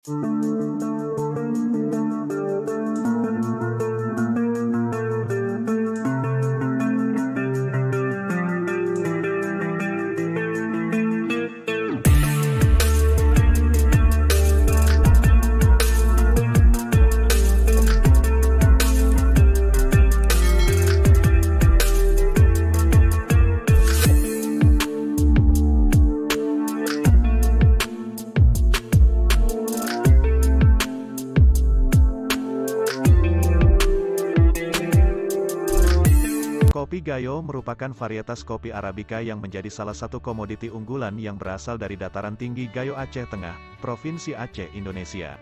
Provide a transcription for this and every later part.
Kopi Gayo merupakan varietas kopi Arabica yang menjadi salah satu komoditi unggulan yang berasal dari dataran tinggi Gayo Aceh Tengah, Provinsi Aceh, Indonesia.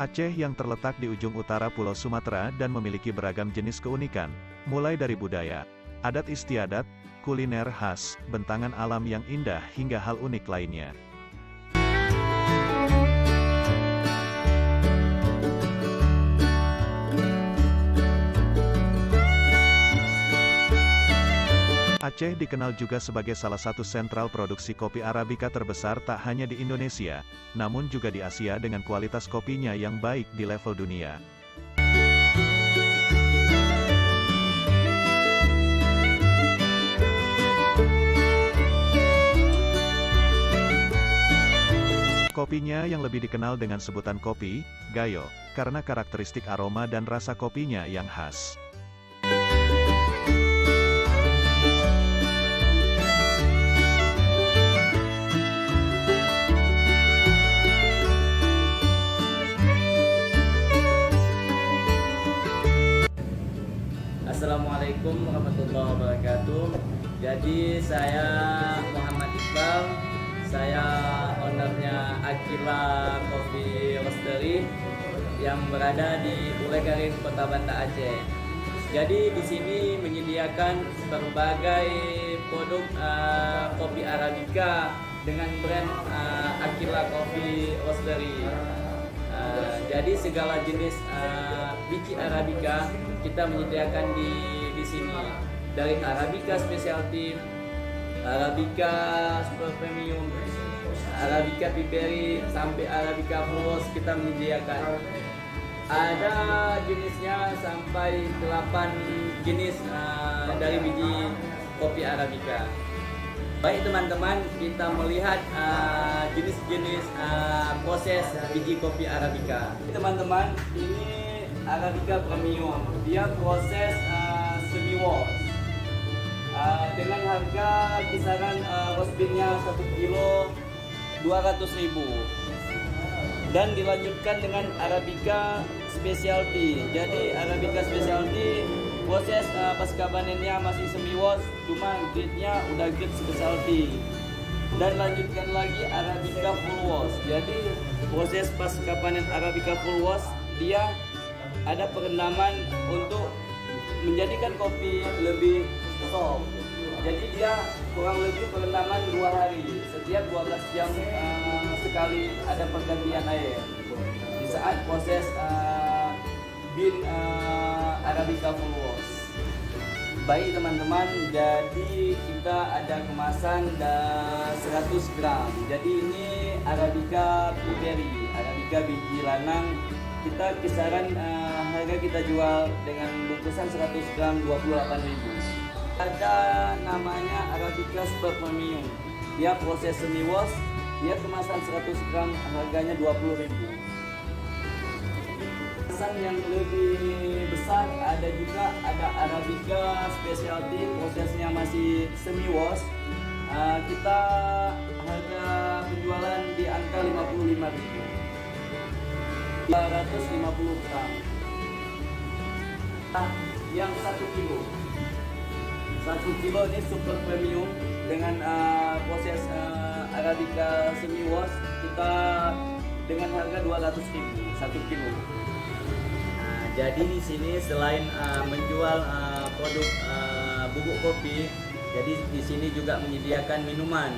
Aceh yang terletak di ujung utara Pulau Sumatera dan memiliki beragam jenis keunikan, mulai dari budaya, adat istiadat, kuliner khas, bentangan alam yang indah hingga hal unik lainnya. Aceh dikenal juga sebagai salah satu sentral produksi kopi Arabica terbesar tak hanya di Indonesia, namun juga di Asia dengan kualitas kopinya yang baik di level dunia. Kopinya yang lebih dikenal dengan sebutan kopi Gayo, karena karakteristik aroma dan rasa kopinya yang khas. Assalamualaikum warahmatullahi wabarakatuh. Jadi saya Muhammad Iqbal, saya ownernya Akila Coffee Roastery yang berada di Ulegaring, Kota Banda Aceh. Jadi di sini menyediakan berbagai produk kopi Arabica dengan brand Akila Coffee Roastery. Jadi segala jenis biji Arabica kita menyediakan di sini, dari Arabica Specialty, Arabica Super Premium, Arabica Piperi sampai Arabica Full kita menyediakan. Ada jenisnya sampai 8 jenis dari biji kopi Arabica. Baik teman-teman, kita melihat jenis-jenis proses biji kopi Arabica. Teman-teman, ini Arabica Premium, dia proses semi wash dengan harga kisaran roast bean-nya 1 kilo 200.000, dan dilanjutkan dengan Arabica Specialty. Jadi Arabica Specialty proses pasca panennya masih semi wash, cuma grade-nya udah grade specialty. Dan lanjutkan lagi Arabica Full Wash. Jadi proses pasca panen Arabica Full Wash, dia ada perendaman untuk menjadikan kopi lebih soft. Jadi dia kurang lebih perendaman 2 hari, setiap 12 jam sekali ada pergantian air di saat proses bean Arabica Full Wash. Baik teman-teman, jadi kita ada kemasan 100 gram. Jadi ini Arabica Piperi, Arabica biji lanang. Kita kisaran harga kita jual dengan bungkusan 100 gram 28.000. Ada namanya Arabica Super Premium. Dia proses semi wash, dia kemasan 100 gram harganya 20.000. Kemasan yang lebih besar ada juga, ada Arabica Specialty, prosesnya masih semi wash. Kita harga penjualan di angka 55.000. 250 gram. Yang 1 kilo. 1 kilo ini super premium dengan proses Arabica semi wash kita dengan harga 200.000 1 kilo. Nah, jadi di sini selain menjual produk bubuk kopi, jadi di sini juga menyediakan minuman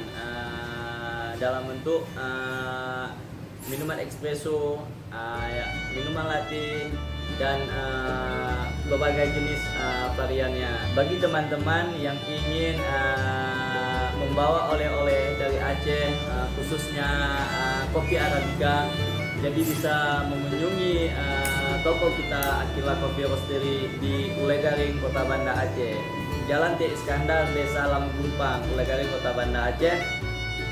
dalam bentuk minuman espresso, minuman latte, dan berbagai jenis variannya. Bagi teman-teman yang ingin membawa oleh-oleh dari Aceh, khususnya kopi Arabica, jadi bisa mengunjungi toko kita Akila Coffee Roastery di Ulegaring, Kota Banda Aceh, Jalan T. Iskandar, Desa Lamgumpang, Ulegaring, Kota Banda Aceh.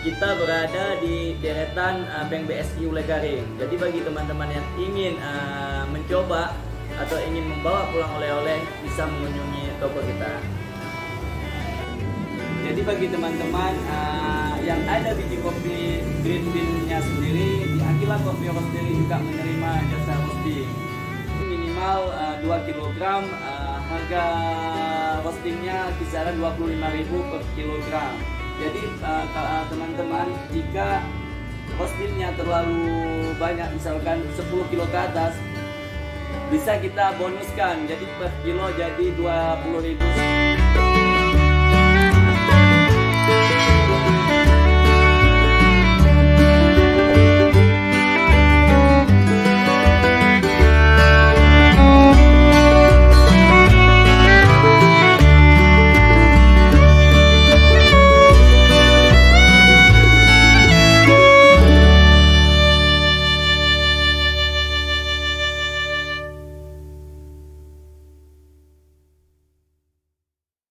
Kita berada di deretan Bank BSI Ulegaring. Jadi bagi teman-teman yang ingin mencoba atau ingin membawa pulang oleh-oleh, bisa mengunjungi toko kita. Jadi bagi teman-teman yang ada biji kopi green bean-nya sendiri, di Akila Coffee Roastery juga menerima jasa roasting. Minimal 2 kg, harga roastingnya kisaran 25.000 per kilogram. Jadi teman-teman, jika roastingnya terlalu banyak, misalkan 10 kilo ke atas, bisa kita bonuskan, jadi per kilo jadi 20.000.